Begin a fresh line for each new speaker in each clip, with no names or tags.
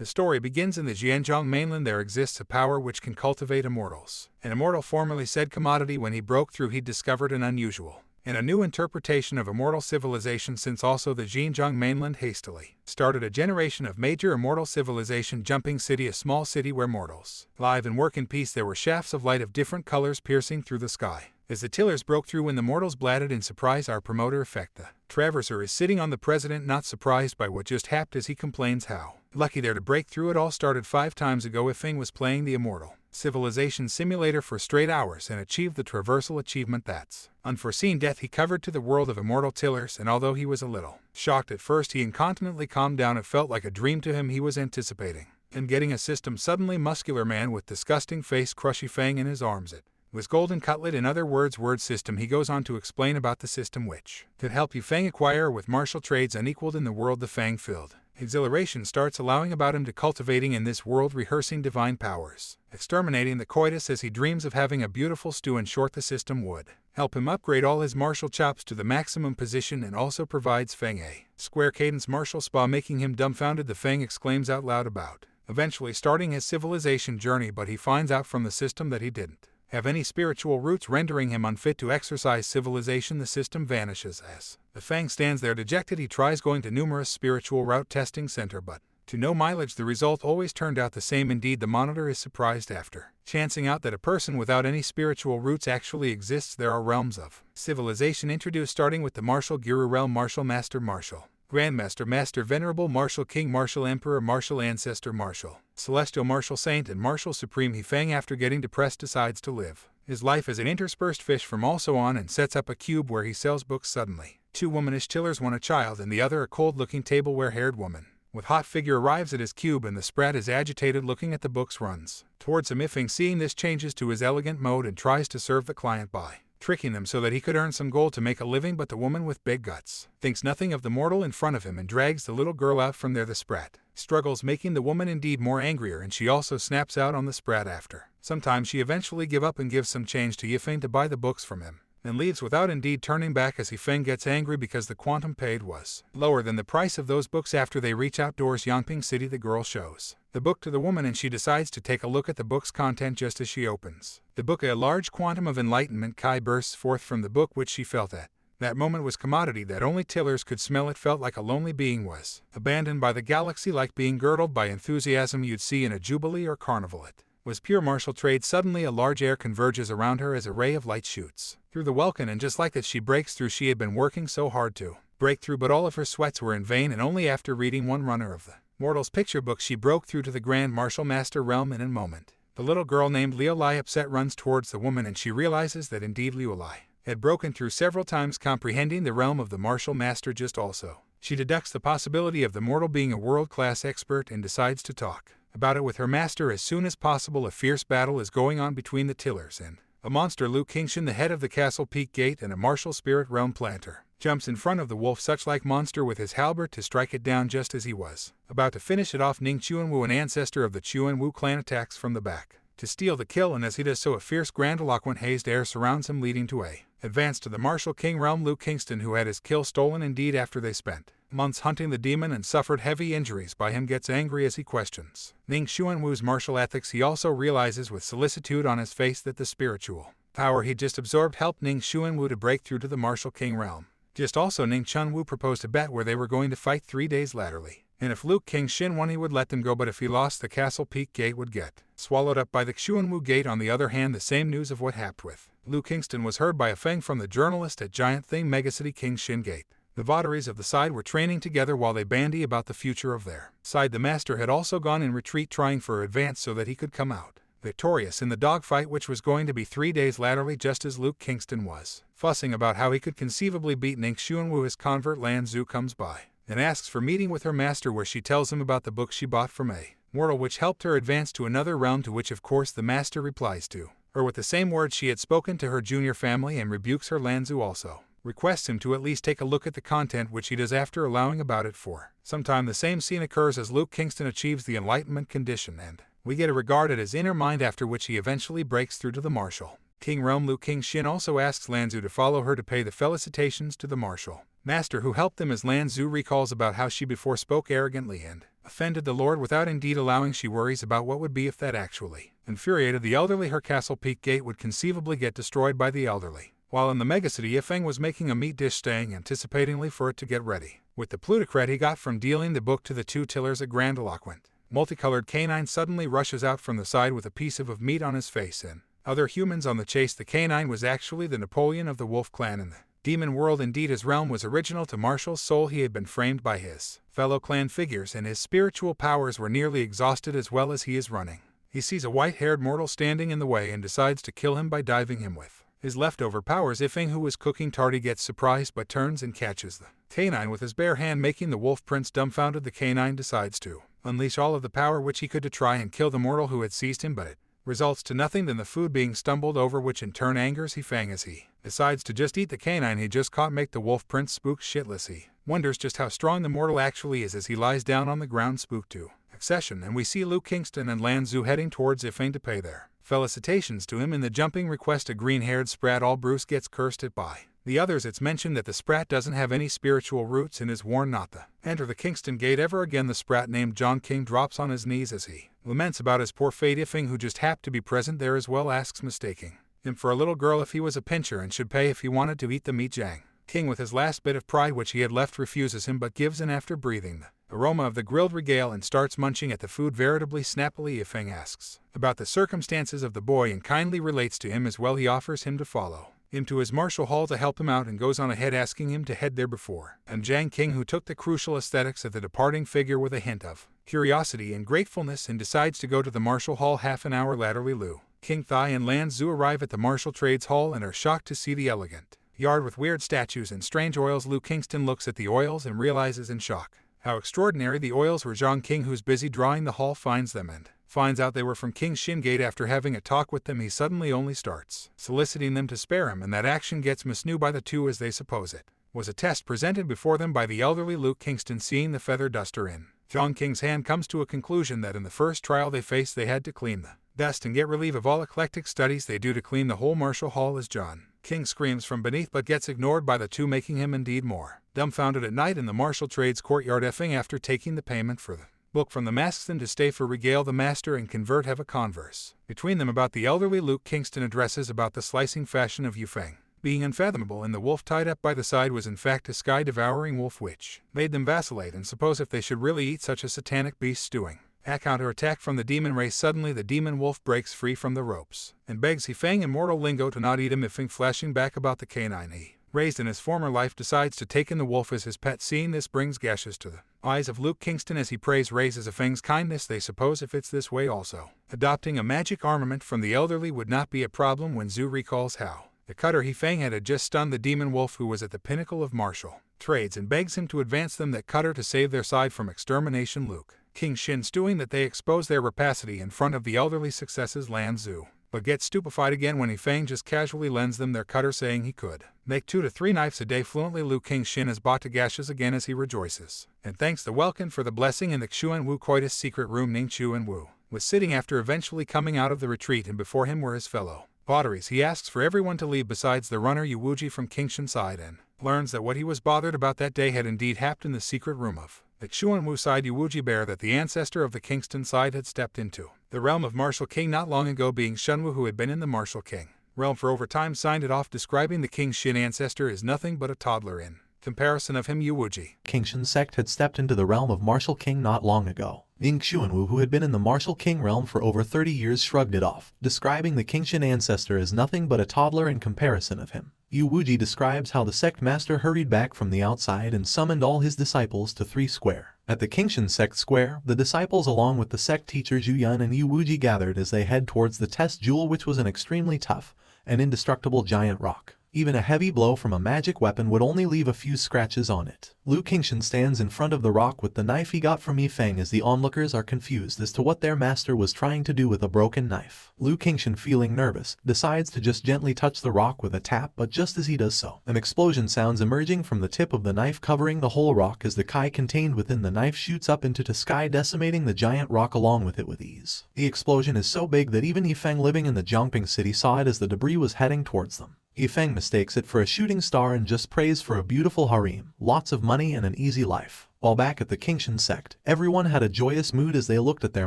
The story begins in the Jianzhong mainland. There exists a power which can cultivate immortals. An immortal formerly said commodity. When he broke through, he discovered an unusual and a new interpretation of immortal civilization, since also the Xinjiang mainland hastily started a generation of major immortal civilization. Jumping City, a small city where mortals live and work in peace. There were shafts of light of different colors piercing through the sky as the tillers broke through. When the mortals blatted in surprise, our promoter effect, the traverser, is sitting on the president, not surprised by what just happened, as he complains how lucky they're to break through. It all started 5 times ago. Ifeng was playing the immortal civilization simulator for straight hours and achieved the traversal achievement. That's unforeseen death. He covered to the world of immortal tillers, and although he was a little shocked at first, he incontinently calmed down. It felt like a dream to him. He was anticipating and getting a system. Suddenly, muscular man with disgusting face crushy Fang in his arms. It was golden cutlet, in other words, word system. He goes on to explain about the system which could help you Fang acquire with martial trades unequaled in the world. The Fang filled exhilaration starts allowing about him to cultivating in this world, rehearsing divine powers, exterminating the coitus as he dreams of having a beautiful stew. In short, the system would help him upgrade all his martial chops to the maximum position, and also provides Fang a square cadence martial spa, making him dumbfounded. The Fang exclaims out loud about eventually starting his civilization journey, but he finds out from the system that he didn't have any spiritual roots, rendering him unfit to exercise civilization. The system vanishes as the Fang stands there dejected. He tries going to numerous spiritual route testing center, but to no mileage. The result always turned out the same. Indeed, the monitor is surprised after chancing out that a person without any spiritual roots actually exists. There are realms of civilization introduced, starting with the martial guru realm, martial master, martial grandmaster, master, venerable, martial king, martial emperor, martial ancestor, martial celestial, martial saint, and martial supreme. He Fang, after getting depressed, decides to live his life as an interspersed fish from also on, and sets up a cube where he sells books. Suddenly, 2 womanish tillers, one a child and the other a cold-looking table-ware-haired woman with hot figure, arrives at his cube, and the sprat is agitated looking at the books, runs towards him. Ifeng, seeing this, changes to his elegant mode and tries to serve the client by tricking them so that he could earn some gold to make a living, but the woman with big guts thinks nothing of the mortal in front of him and drags the little girl out from there. The sprat struggles, making the woman indeed more angrier, and she also snaps out on the sprat. After sometimes she eventually give up and gives some change to Yifeng to buy the books from him, and leaves without indeed turning back, as Yifeng gets angry because the quantum paid was lower than the price of those books. After they reach outdoors, Yangping City, the girl shows the book to the woman, and she decides to take a look at the book's content. Just as she opens the book, a large quantum of enlightenment Kai bursts forth from the book, which she felt at that moment was commodity that only tillers could smell. It felt like a lonely being was abandoned by the galaxy, like being girdled by enthusiasm you'd see in a jubilee or carnival. It was pure martial trade. Suddenly, a large air converges around her as a ray of light shoots through the welkin, and just like that, she breaks through. She had been working so hard to break through, but all of her sweats were in vain, and only after reading one runner of the mortal's picture book she broke through to the Grand Martial Master realm. In a moment, the little girl named Liu Lai, upset, runs towards the woman, and she realizes that indeed Liu Lai had broken through several times, comprehending the realm of the Martial Master. Just also, she deducts the possibility of the mortal being a world-class expert and decides to talk about it with her master as soon as possible. A fierce battle is going on between the tillers and a monster. Lu Qingshan, the head of the Castle Peak Gate and a martial spirit realm planter, jumps in front of the wolf such-like monster with his halberd to strike it down. Just as he was about to finish it off, Ning Chuanwu, an ancestor of the Chuanwu clan, attacks from the back to steal the kill, and as he does so, a fierce grandiloquent hazed air surrounds him, leading to a advance to the martial king realm. Lu Kingston, who had his kill stolen indeed after they spent months hunting the demon and suffered heavy injuries by him, gets angry as he questions Ning Xuanwu's martial ethics. He also realizes with solicitude on his face that the spiritual power he just absorbed helped Ning Xuanwu to break through to the martial king realm. Just also, Ning Chunwu proposed a bet where they were going to fight 3 days laterally, and if Luke Qingshin won he would let them go, but if he lost, the Castle Peak Gate would get swallowed up by the Xuanwu Gate. On the other hand, the same news of what happened with Lu Kingston was heard by a Feng from the journalist at Giant Thing Megacity Qingshin Gate. The votaries of the side were training together while they bandy about the future of their side. The master had also gone in retreat, trying for advance so that he could come out victorious in the dogfight, which was going to be 3 days laterally. Just as Luke Kingston was fussing about how he could conceivably beat Ning Xuanwu, his convert Lan Zhu comes by and asks for meeting with her master, where she tells him about the book she bought from a mortal which helped her advance to another realm, to which of course the master replies to her with the same words she had spoken to her junior family, and rebukes her. Lan Zhu also requests him to at least take a look at the content, which he does after allowing about it for some time. The same scene occurs as Luke Kingston achieves the enlightenment condition, and we get a regard at his inner mind, after which he eventually breaks through to the martial king realm. Lu Qingshin also asks Lan Zhu to follow her to pay the felicitations to the martial master who helped them, as Lan Zhu recalls about how she before spoke arrogantly and offended the Lord without indeed allowing. She worries about what would be if that actually infuriated the elderly. Her castle peak gate would conceivably get destroyed by the elderly. While in the megacity, Yifeng was making a meat dish, staying anticipatingly for it to get ready. With the plutocrat he got from dealing the book to the two tillers, a grandiloquent, multicolored canine suddenly rushes out from the side with a piece of meat on his face and other humans on the chase. The canine was actually the Napoleon of the wolf clan in the demon world. Indeed, his realm was original to Marshall's soul. He had been framed by his fellow clan figures, and his spiritual powers were nearly exhausted as well as he is running. He sees a white-haired mortal standing in the way and decides to kill him by diving him with his leftover powers. Yifeng, who was cooking tarty, gets surprised but turns and catches the canine with his bare hand, making the wolf prince dumbfounded. The canine decides to unleash all of the power which he could to try and kill the mortal who had seized him, but it results to nothing than the food being stumbled over, which in turn angers Yifeng as he decides to just eat the canine he just caught, make the wolf prince spooked shitless. He wonders just how strong the mortal actually is as he lies down on the ground spooked to accession, and we see Luke Kingston and Lan Zhu heading towards Yifeng to pay their felicitations to him. In the jumping request, a green-haired sprat all Bruce gets cursed at by the others. It's mentioned that the sprat doesn't have any spiritual roots and is warned not to enter the Kingston Gate ever again. The sprat named John King drops on his knees as he laments about his poor fate. Yifeng, who just happened to be present there as well, asks, mistaking him for a little girl, if he was a pincher and should pay if he wanted to eat the meat. Zhang King, with his last bit of pride which he had left, refuses him but gives in after breathing the aroma of the grilled regale and starts munching at the food veritably snappily. Yifeng asks about the circumstances of the boy and kindly relates to him as well. He offers him to follow him to his martial hall to help him out and goes on ahead, asking him to head there before and Zhang King, who took the crucial aesthetics of the departing figure with a hint of curiosity and gratefulness, and decides to go to the martial hall. Half an hour later, Lu King Thai and Lan Zhu arrive at the martial trades hall and are shocked to see the elegant yard with weird statues and strange oils. Lu Kingston looks at the oils and realizes in shock how extraordinary the oils were. Zhang King, who's busy drawing the hall, finds them and finds out they were from King Shingate. After having a talk with them, he suddenly only starts soliciting them to spare him, and that action gets misused by the two as they suppose it was a test presented before them by the elderly Luke Kingston. Seeing the feather duster in Zhang King's hand, comes to a conclusion that in the first trial they faced, they had to clean the dust and get relief of all eclectic studies they do to clean the whole martial hall. As John King screams from beneath but gets ignored by the two, making him indeed more dumbfounded. At night in the martial trades courtyard, Yifeng, after taking the payment for the book from the masks and to stay for regale the master and convert, have a converse between them about the elderly Luke Kingston addresses about the slicing fashion of Yifeng being unfathomable, and the wolf tied up by the side was in fact a sky-devouring wolf, which made them vacillate and suppose if they should really eat such a satanic beast stewing. A counter-attack from the demon race. Suddenly the demon wolf breaks free from the ropes and begs Yifeng in mortal lingo to not eat him. Yifeng, flashing back about the canine he raised in his former life, decides to take in the wolf as his pet. Seeing this brings gashes to the eyes of Luke Kingston as he prays raises Yifeng's kindness. They suppose if it's this way also, adopting a magic armament from the elderly would not be a problem when Zhu recalls how the cutter Yifeng had just stunned the demon wolf, who was at the pinnacle of martial trades, and begs him to advance them that cutter to save their side from extermination. Luke King Shin stewing that they expose their rapacity in front of the elderly successes Lan Zhu, but gets stupefied again when Yifeng just casually lends them their cutter, saying he could make 2 to 3 knives a day fluently. Lu King Shin is bought to gashes again as he rejoices and thanks the Welkin for the blessing in the Xuan Wu coitus secret room. Ning Xuan Wu was sitting after eventually coming out of the retreat, and before him were his fellow votaries. He asks for everyone to leave besides the runner Yu Wuji from King Shin's side, and learns that what he was bothered about that day had indeed happened in the secret room of the Xuan Wu side. Yu Wuji bear that the ancestor of the Kingston side had stepped into the realm of Martial King not long ago, being Shunwu, who had been in the Martial King realm for over time, signed it off, describing the King Shin ancestor as nothing but a toddler in comparison of him. Yu Wuji
King Shin sect had stepped into the realm of Martial King not long ago. Ying Xuanwu, who had been in the Martial King realm for over 30 years, shrugged it off, describing the King Shin ancestor as nothing but a toddler in comparison of him. Yu Wuji describes how the sect master hurried back from the outside and summoned all his disciples to 3 Square. At the King Shin sect square, the disciples along with the sect teachers Yu Yun and Yu Wuji gathered as they head towards the test jewel, which was an extremely tough and indestructible giant rock. Even a heavy blow from a magic weapon would only leave a few scratches on it. Lu Qingshan stands in front of the rock with the knife he got from Yifeng as the onlookers are confused as to what their master was trying to do with a broken knife. Lu Qingshan, feeling nervous, decides to just gently touch the rock with a tap, but just as he does so, an explosion sounds emerging from the tip of the knife, covering the whole rock as the Kai contained within the knife shoots up into the sky, decimating the giant rock along with it with ease. The explosion is so big that even Yifeng, living in the Jiangping city, saw it as the debris was heading towards them. Yifeng mistakes it for a shooting star and just prays for a beautiful harem, lots of money and an easy life. While back at the Qingshan sect, everyone had a joyous mood as they looked at their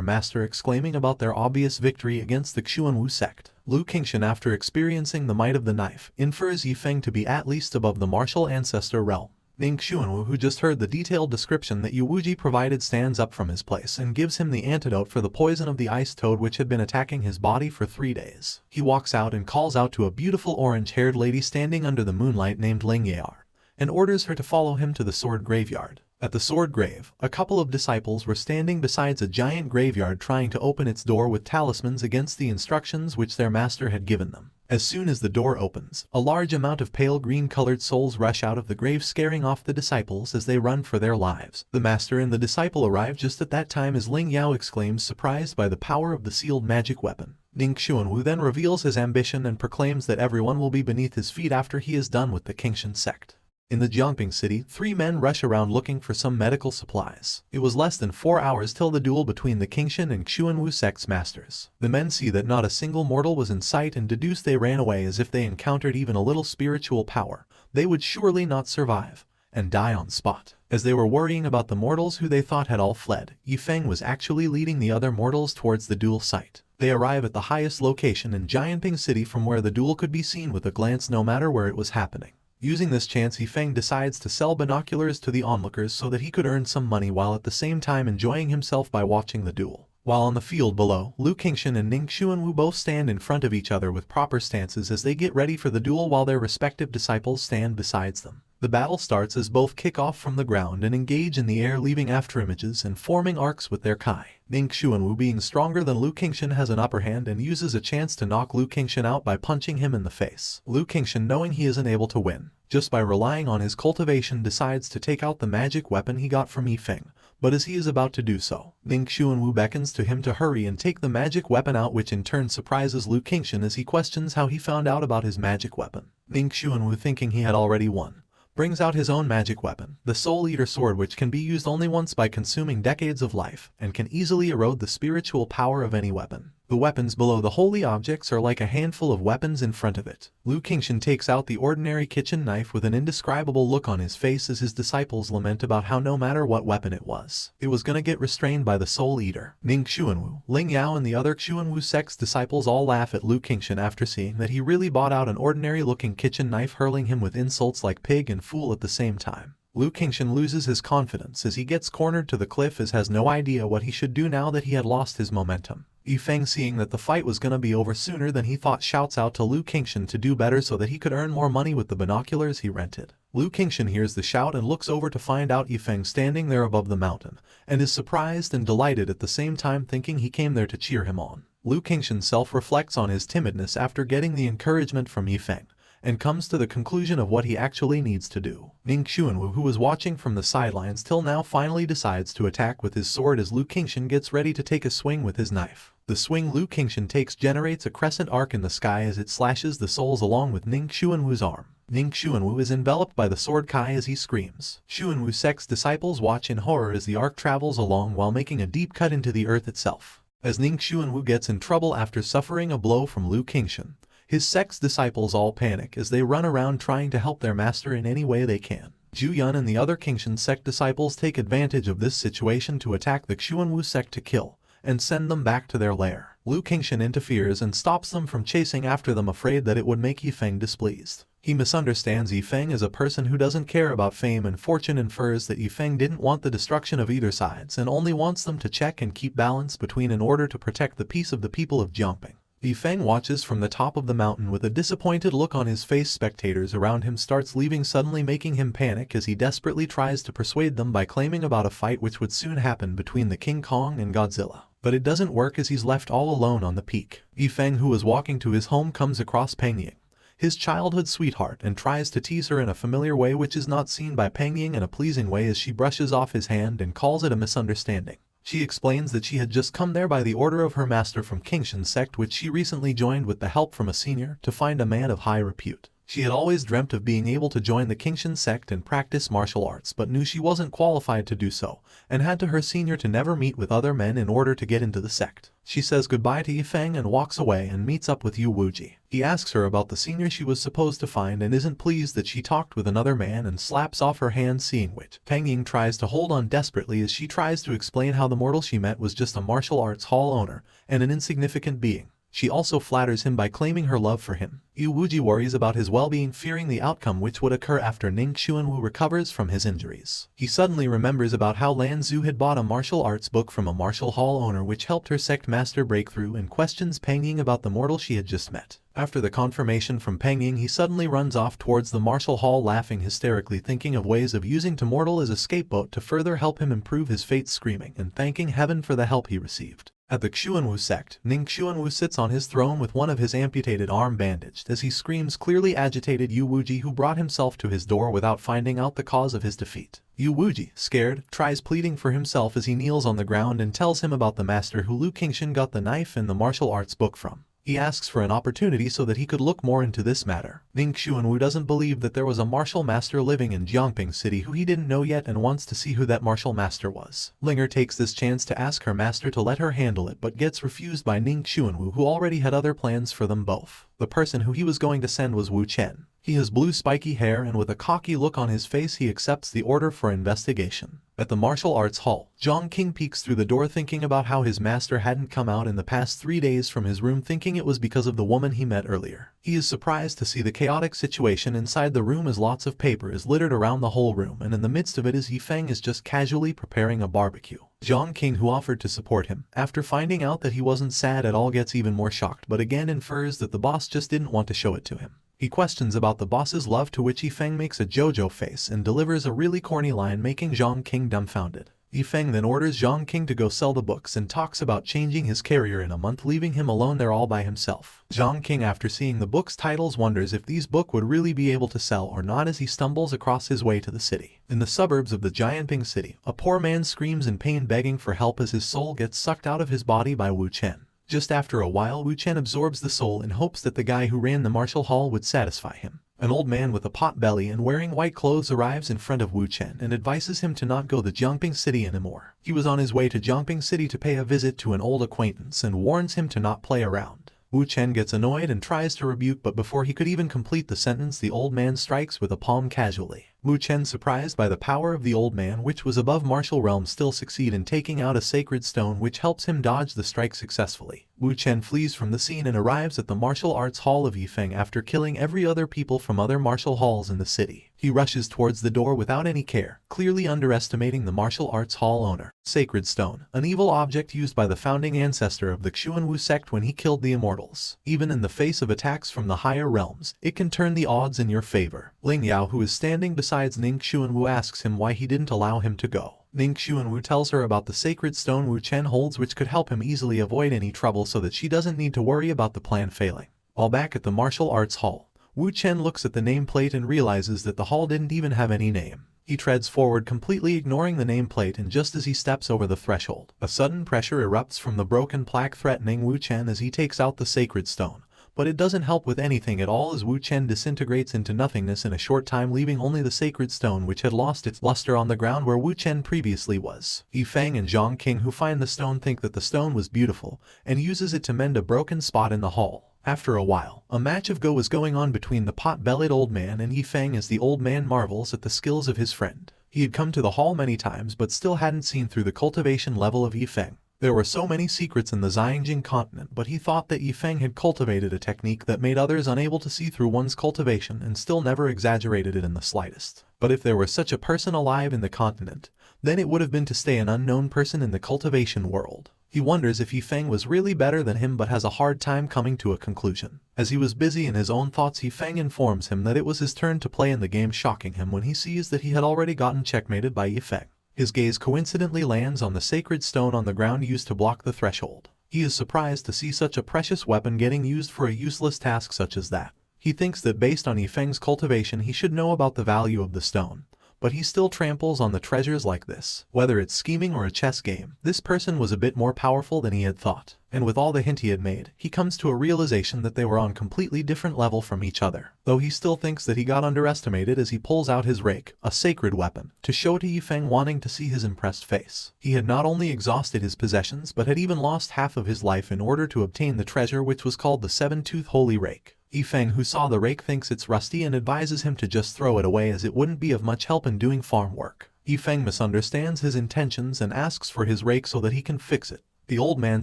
master exclaiming about their obvious victory against the Xuanwu sect. Lu Qingshan, after experiencing the might of the knife, infers Yifeng to be at least above the martial ancestor realm. Ning Xuanwu, who just heard the detailed description that Yu Wuji provided, stands up from his place and gives him the antidote for the poison of the ice toad which had been attacking his body for 3 days. He walks out and calls out to a beautiful orange-haired lady standing under the moonlight named Ling Yar, and orders her to follow him to the sword graveyard. At the sword grave, a couple of disciples were standing beside a giant graveyard trying to open its door with talismans against the instructions which their master had given them. As soon as the door opens, a large amount of pale green-colored souls rush out of the grave, scaring off the disciples as they run for their lives. The master and the disciple arrive just at that time as Ling Yao exclaims, surprised by the power of the sealed magic weapon. Ning Xuanwu then reveals his ambition and proclaims that everyone will be beneath his feet after he is done with the Qingshan sect. In the Jiangping city, 3 men rush around looking for some medical supplies. It was less than 4 hours till the duel between the Qingshan and Xuanwu sect's masters. The men see that not a single mortal was in sight and deduce they ran away, as if they encountered even a little spiritual power, they would surely not survive and die on spot. As they were worrying about the mortals who they thought had all fled, Yifeng was actually leading the other mortals towards the duel site. They arrive at the highest location in Jiangping city from where the duel could be seen with a glance no matter where it was happening. Using this chance, Yifeng decides to sell binoculars to the onlookers so that he could earn some money while at the same time enjoying himself by watching the duel. While on the field below, Lu Qingshan and Ning Xuanwu both stand in front of each other with proper stances as they get ready for the duel while their respective disciples stand beside them. The battle starts as both kick off from the ground and engage in the air, leaving afterimages and forming arcs with their kai. Ning Xuanwu, being stronger than Lu Qingshan, has an upper hand and uses a chance to knock Lu Qingshan out by punching him in the face. Lu Qingshan, knowing he isn't able to win just by relying on his cultivation, decides to take out the magic weapon he got from Yifeng. But as he is about to do so, Ning Xuanwu beckons to him to hurry and take the magic weapon out, which in turn surprises Lu Qingshan as he questions how he found out about his magic weapon. Ning Xuanwu, thinking he had already won, brings out his own magic weapon, the Soul Eater sword, which can be used only once by consuming decades of life, and can easily erode the spiritual power of any weapon. The weapons below the holy objects are like a handful of weapons in front of it. Lu Qingshan takes out the ordinary kitchen knife with an indescribable look on his face as his disciples lament about how no matter what weapon it was gonna get restrained by the Soul Eater. Ning Xuanwu, Ling Yao, and the other Xuanwu sect's disciples all laugh at Lu Qingshan after seeing that he really bought out an ordinary-looking kitchen knife, hurling him with insults like pig and fool at the same time. Lu Qingshan loses his confidence as he gets cornered to the cliff, as has no idea what he should do now that he had lost his momentum. Yifeng, seeing that the fight was gonna be over sooner than he thought, shouts out to Lu Qingshan to do better so that he could earn more money with the binoculars he rented. Lu Qingshan hears the shout and looks over to find out Yifeng standing there above the mountain, and is surprised and delighted at the same time, thinking he came there to cheer him on. Lu Qingshan self-reflects on his timidness after getting the encouragement from Yifeng, and comes to the conclusion of what he actually needs to do. Ning Xuanwu, who was watching from the sidelines till now, finally decides to attack with his sword as Lu Qingshan gets ready to take a swing with his knife. The swing Lu Qingshan takes generates a crescent arc in the sky as it slashes the souls along with Ning Xuanwu's arm. Ning Xuanwu is enveloped by the sword kai as he screams. Xuanwu sect's disciples watch in horror as the arc travels along while making a deep cut into the earth itself. As Ning Xuanwu gets in trouble after suffering a blow from Lu Qingshan, his sect's disciples all panic as they run around trying to help their master in any way they can. Zhu Yun and the other Qingshan sect disciples take advantage of this situation to attack the Xuanwu sect to kill and send them back to their lair. Lu Qingshan interferes and stops them from chasing after them, afraid that it would make Yifeng displeased. He misunderstands Yifeng as a person who doesn't care about fame and fortune, infers that Yifeng didn't want the destruction of either sides and only wants them to check and keep balance between in order to protect the peace of the people of Jiangping. Yifeng watches from the top of the mountain with a disappointed look on his face. Spectators around him starts leaving, suddenly making him panic as he desperately tries to persuade them by claiming about a fight which would soon happen between the King Kong and Godzilla. But it doesn't work as he's left all alone on the peak. Yifeng, who is walking to his home, comes across Peng Ying, his childhood sweetheart, and tries to tease her in a familiar way which is not seen by Peng Ying in a pleasing way as she brushes off his hand and calls it a misunderstanding. She explains that she had just come there by the order of her master from Qingshan sect, which she recently joined with the help from a senior, to find a man of high repute. She had always dreamt of being able to join the Qingshan sect and practice martial arts, but knew she wasn't qualified to do so, and had to her senior to never meet with other men in order to get into the sect. She says goodbye to Yifeng and walks away and meets up with Yu Wuji. He asks her about the senior she was supposed to find and isn't pleased that she talked with another man and slaps off her hand, seeing which Peng Ying tries to hold on desperately as she tries to explain how the mortal she met was just a martial arts hall owner and an insignificant being. She also flatters him by claiming her love for him. Yu Wuji worries about his well-being, fearing the outcome which would occur after Ning Xuanwu recovers from his injuries. He suddenly remembers about how Lan Zhu had bought a martial arts book from a martial hall owner which helped her sect master break through, and questions Peng Ying about the mortal she had just met. After the confirmation from Peng Ying, he suddenly runs off towards the martial hall, laughing hysterically, thinking of ways of using Tomortal as a scapegoat to further help him improve his fate, screaming and thanking heaven for the help he received. At the Xuanwu sect, Ning Xuanwu sits on his throne with one of his amputated arm bandaged as he screams, clearly agitated Yu Wuji, who brought himself to his door without finding out the cause of his defeat. Yu Wuji, scared, tries pleading for himself as he kneels on the ground and tells him about the master who Lu Qingshan got the knife and the martial arts book from. He asks for an opportunity so that he could look more into this matter. Ning Xuanwu doesn't believe that there was a martial master living in Jiangping City who he didn't know yet and wants to see who that martial master was. Linger takes this chance to ask her master to let her handle it, but gets refused by Ning Xuanwu, who already had other plans for them both. The person who he was going to send was Wu Chen. He has blue spiky hair, and with a cocky look on his face he accepts the order for investigation. At the martial arts hall, Zhang King peeks through the door, thinking about how his master hadn't come out in the past 3 days from his room, thinking it was because of the woman he met earlier. He is surprised to see the chaotic situation inside the room as lots of paper is littered around the whole room, and in the midst of it is Yifeng is just casually preparing a barbecue. Zhang King, who offered to support him, after finding out that he wasn't sad at all, gets even more shocked, but again infers that the boss just didn't want to show it to him. He questions about the boss's love, to which Yifeng makes a JoJo face and delivers a really corny line, making Zhang King dumbfounded. Yifeng then orders Zhang King to go sell the books and talks about changing his career in a month, leaving him alone there all by himself. Zhang King, after seeing the book's titles, wonders if these books would really be able to sell or not as he stumbles across his way to the city. In the suburbs of the Jianping city, a poor man screams in pain, begging for help as his soul gets sucked out of his body by Wu Chen. Just after a while, Wu Chen absorbs the soul in hopes that the guy who ran the martial hall would satisfy him. An old man with a pot belly and wearing white clothes arrives in front of Wu Chen and advises him to not go to Jiangping City anymore. He was on his way to Jiangping City to pay a visit to an old acquaintance and warns him to not play around. Wu Chen gets annoyed and tries to rebuke, but before he could even complete the sentence, the old man strikes with a palm casually. Wu Chen, surprised by the power of the old man, which was above martial realm, still succeed in taking out a sacred stone which helps him dodge the strike successfully. Wu Chen flees from the scene and arrives at the martial arts hall of Yifeng after killing every other people from other martial halls in the city. He rushes towards the door without any care, clearly underestimating the martial arts hall owner. Sacred stone, an evil object used by the founding ancestor of the Xuanwu sect when he killed the immortals. Even in the face of attacks from the higher realms, it can turn the odds in your favor. Ling Yao, who is standing beside Ning Xuanwu, asks him why he didn't allow him to go. Ning Xuanwu tells her about the sacred stone Wu Chen holds, which could help him easily avoid any trouble so that she doesn't need to worry about the plan failing. While back at the martial arts hall, Wu Chen looks at the nameplate and realizes that the hall didn't even have any name. He treads forward, completely ignoring the nameplate, and just as he steps over the threshold, a sudden pressure erupts from the broken plaque, threatening Wu Chen as he takes out the sacred stone. But it doesn't help with anything at all as Wu Chen disintegrates into nothingness in a short time, leaving only the sacred stone, which had lost its luster, on the ground where Wu Chen previously was. Yifeng and Zhang King, who find the stone, think that the stone was beautiful and uses it to mend a broken spot in the hall. After a while, a match of Go is going on between the pot-bellied old man and Yifeng as the old man marvels at the skills of his friend. He had come to the hall many times but still hadn't seen through the cultivation level of Yifeng. There were so many secrets in the Xiangjing continent, but he thought that Yifeng had cultivated a technique that made others unable to see through one's cultivation and still never exaggerated it in the slightest. But if there was such a person alive in the continent, then it would have been to stay an unknown person in the cultivation world. He wonders if Yifeng was really better than him but has a hard time coming to a conclusion. As he was busy in his own thoughts, Yifeng informs him that it was his turn to play in the game, shocking him when he sees that he had already gotten checkmated by Yifeng. His gaze coincidentally lands on the sacred stone on the ground used to block the threshold. He is surprised to see such a precious weapon getting used for a useless task such as that. He thinks that based on Yifeng's cultivation he should know about the value of the stone, but he still tramples on the treasures like this. Whether it's scheming or a chess game, this person was a bit more powerful than he had thought. And with all the hint he had made, he comes to a realization that they were on completely different level from each other. Though he still thinks that he got underestimated as he pulls out his rake, a sacred weapon, to show to Yifeng, wanting to see his impressed face. He had not only exhausted his possessions but had even lost half of his life in order to obtain the treasure, which was called the seven-tooth holy rake. Yifeng, who saw the rake, thinks it's rusty and advises him to just throw it away as it wouldn't be of much help in doing farm work. Yifeng misunderstands his intentions and asks for his rake so that he can fix it. The old man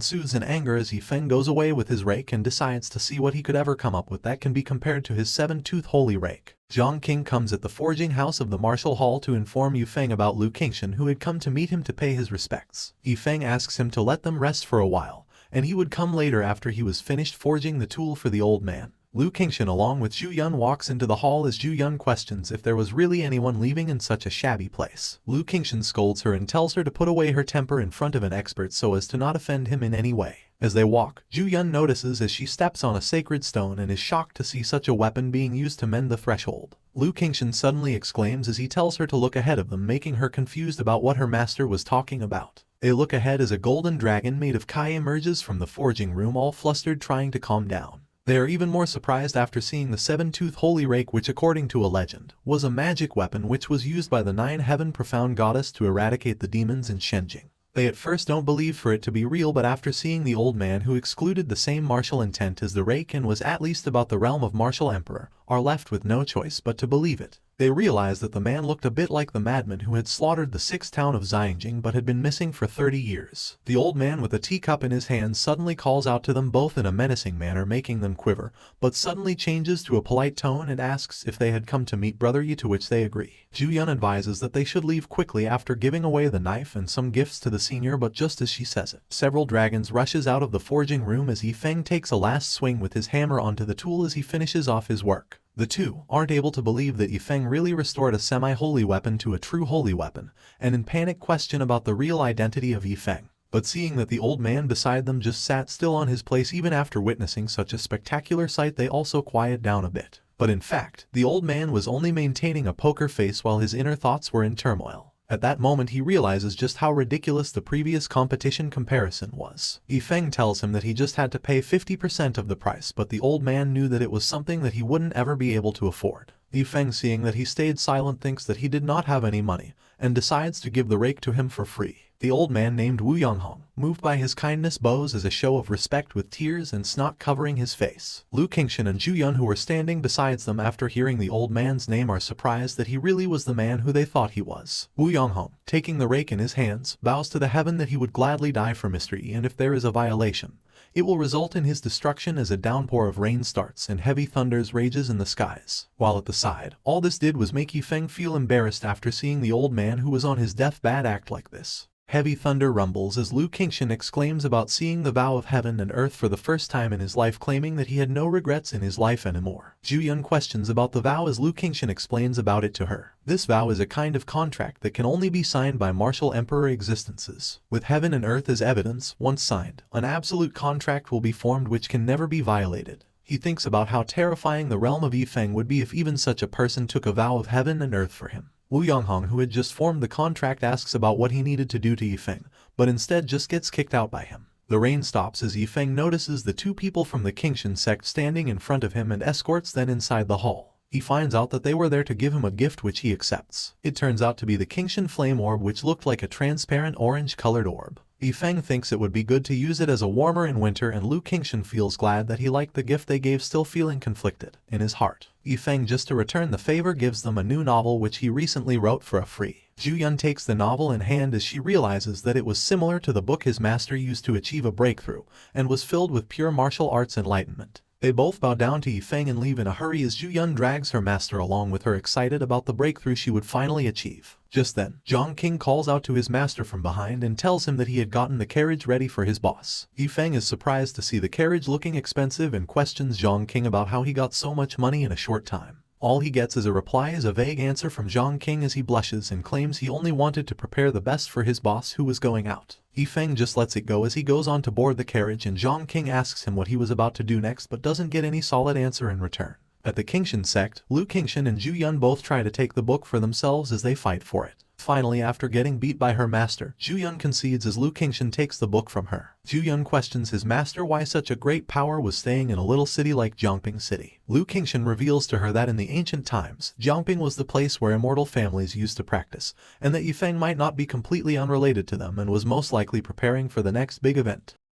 soothes in anger as Yifeng goes away with his rake and decides to see what he could ever come up with that can be compared to his seven-tooth holy rake. Zhang King comes at the forging house of the martial hall to inform Yifeng about Lu Qingshan, who had come to meet him to pay his respects. Yifeng asks him to let them rest for a while, and he would come later after he was finished forging the tool for the old man. Lu Qingshan along with Zhu Yun walks into the hall as Zhu Yun questions if there was really anyone leaving in such a shabby place. Lu Qingshan scolds her and tells her to put away her temper in front of an expert so as to not offend him in any way. As they walk, Zhu Yun notices as she steps on a sacred stone and is shocked to see such a weapon being used to mend the threshold. Lu Qingshan suddenly exclaims as he tells her to look ahead of them, making her confused about what her master was talking about. They look ahead as a golden dragon made of kai emerges from the forging room, all flustered, trying to calm down. They are even more surprised after seeing the seven-tooth holy rake, which according to a legend, was a magic weapon which was used by the nine-heaven profound goddess to eradicate the demons in Shenjing. They at first don't believe for it to be real, but after seeing the old man who excluded the same martial intent as the rake and was at least about the realm of martial emperor, are left with no choice but to believe it. They realize that the man looked a bit like the madman who had slaughtered the 6th town of Xiangjing but had been missing for 30 years. The old man with a teacup in his hand suddenly calls out to them both in a menacing manner, making them quiver, but suddenly changes to a polite tone and asks if they had come to meet Brother Yi, to which they agree. Zhu Yun advises that they should leave quickly after giving away the knife and some gifts to the senior, but just as she says it, several dragons rushes out of the forging room as Yifeng takes a last swing with his hammer onto the tool as he finishes off his work. The two aren't able to believe that Yifeng really restored a semi-holy weapon to a true holy weapon, and in panic question about the real identity of Yifeng. But seeing that the old man beside them just sat still on his place even after witnessing such a spectacular sight, they also quiet down a bit. But in fact, the old man was only maintaining a poker face while his inner thoughts were in turmoil. At that moment he realizes just how ridiculous the previous competition comparison was. Yifeng tells him that he just had to pay 50% of the price, but the old man knew that it was something that he wouldn't ever be able to afford. Yifeng, seeing that he stayed silent, thinks that he did not have any money, and decides to give the rake to him for free. The old man named Wu Yonghong, moved by his kindness, bows as a show of respect with tears and snot covering his face. Lu Qingshan and Zhu Yun, who were standing beside them after hearing the old man's name, are surprised that he really was the man who they thought he was. Wu Yonghong, taking the rake in his hands, vows to the heaven that he would gladly die for Mr. Yi, and if there is a violation, it will result in his destruction as a downpour of rain starts and heavy thunders rages in the skies. While at the side, all this did was make Yifeng feel embarrassed after seeing the old man who was on his deathbed act like this. Heavy thunder rumbles as Lu Qingshan exclaims about seeing the vow of heaven and earth for the first time in his life, claiming that he had no regrets in his life anymore. Zhu Yun questions about the vow as Lu Qingshan explains about it to her. This vow is a kind of contract that can only be signed by martial emperor existences. With heaven and earth as evidence, once signed, an absolute contract will be formed which can never be violated. He thinks about how terrifying the realm of Yifeng would be if even such a person took a vow of heaven and earth for him. Wu Yonghong, who had just formed the contract, asks about what he needed to do to Yifeng, but instead just gets kicked out by him. The rain stops as Yifeng notices the two people from the Qingshan sect standing in front of him and escorts them inside the hall. He finds out that they were there to give him a gift which he accepts. It turns out to be the Qingshan flame orb, which looked like a transparent orange-colored orb. Yifeng thinks it would be good to use it as a warmer in winter, and Lu Qingshan feels glad that he liked the gift they gave, still feeling conflicted in his heart. Yifeng, just to return the favor, gives them a new novel which he recently wrote for a free. Zhu Yun takes the novel in hand as she realizes that it was similar to the book his master used to achieve a breakthrough, and was filled with pure martial arts enlightenment. They both bow down to Yifeng and leave in a hurry as Zhu Yun drags her master along with her, excited about the breakthrough she would finally achieve. Just then, Zhang King calls out to his master from behind and tells him that he had gotten the carriage ready for his boss. Yifeng is surprised to see the carriage looking expensive and questions Zhang King about how he got so much money in a short time. All he gets as a reply is a vague answer from Zhang King as he blushes and claims he only wanted to prepare the best for his boss who was going out. Yifeng just lets it go as he goes on to board the carriage, and Zhang King asks him what he was about to do next but doesn't get any solid answer in return. At the Qingshan sect, Lu Qingshan and Zhu Yun both try to take the book for themselves as they fight for it. Finally, after getting beat by her master, Zhu Yun concedes as Lu Qingshan takes the book from her. Zhu Yun questions his master why such a great power was staying in a little city like Jiangping City. Lu Qingshan reveals to her that in the ancient times, Jiangping was the place where immortal families used to practice, and that Yifeng might not be completely unrelated to them and was most likely preparing for the next big event.